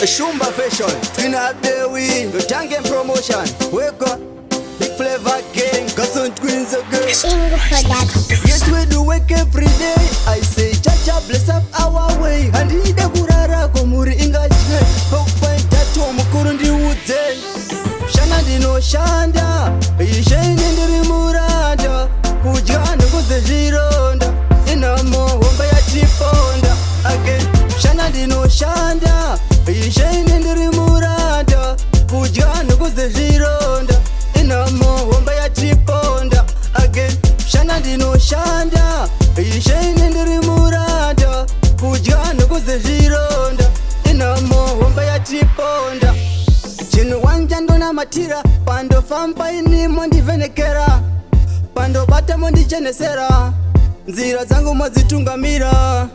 Shumba fashion, twin up the win, the tank and promotion. Wake up, big flavor gang, cousin twins again. Yes, we do wake every day. I say, Chacha bless up our way. And he the Gurara Komuri Ingajay. Pokpai Tato Mukurundi Woodze. Shana Dino Shanda, Yishain in the Rimuranda. Kujana was the Gironda. In a more Wombaya Chiponda. Again, Shana Dino Shanda. Yishain in the Rimuranda. Kujana was the Gironda. In a more Wombaya Chiponda. Again, Shana Dino Shanda. Yishain in the Rimuranda. Kujana was the Gironda. In a more Wombaya Chiponda. Chinu wanjando na matira. Pando fampa ini mondi venekera. Pando bata mondi chenesera. Nzira zangu mazitunga mira.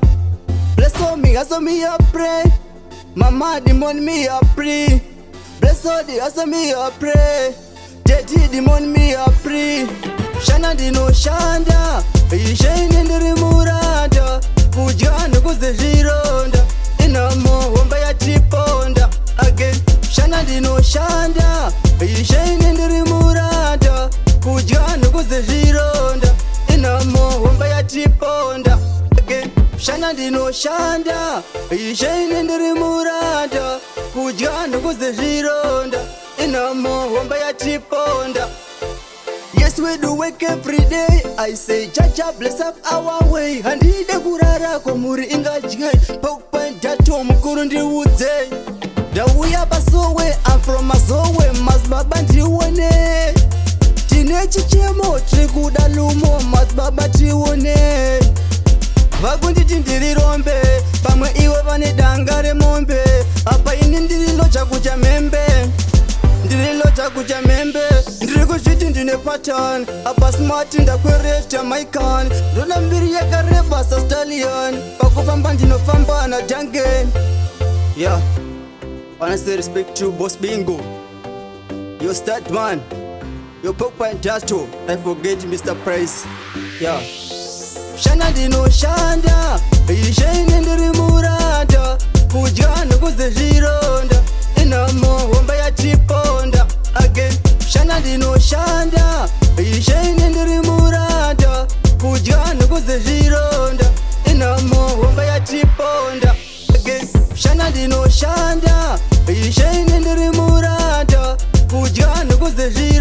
Bless me, aso me a pray. Mama demon me a pray. Bless all the aso me a pray. Daddy demon me a pray. Shana Dino Shanda. Yishain in the Rimuranda. Kujana goes the Gironda. In a more Wombaya Chiponda. Again, Shana Dino Shanda. Yishain in the Rimuranda. Kujana goes the Gironda. In a more Wombaya Chiponda. Again, Shana Dino Shanda. Yishain in the Rimuranda. Kujana goes the Gironda. In a more Wombaya Chiponda. Yes, we do wake every day. I say, Chacha bless up our way. And he the Gurara Komuri Ingajay. Pokpai Tato Mukurundi Woodze. The we are Basowe, I'm from Masowe, Masbabandi One. Teenage Chemo, Triguda Lumo, Masbabati One. Vagundi Tindiri Rombe, Pama Iwa Vane Dangare Mombe. Apa inindiri locha kuja membe. Ndiri locha kuja membe. Ndirigo shiti ndine pattern. Apa smart ndakwere Jamaican. Dona mbiri ya kareva sa stallion. Pakupamba ndino famba na jangen. Yeah. Honestly respect you, Boss Bingo. You start man. You Pokpai Tato. I forget Mr. Price. Yeah. Shana Dino Shanda. Yishain in the Rimuranda. Kujana goes the Gironda. In a more Wombaya Chiponda. Again, Shana Dino Shanda. Yishain in the Rimuranda. Kujana goes the Gironda. In a more Wombaya Chiponda. Again, Shana Dino Shanda. Yishain in the Rimuranda. Kujana goes the Gironda.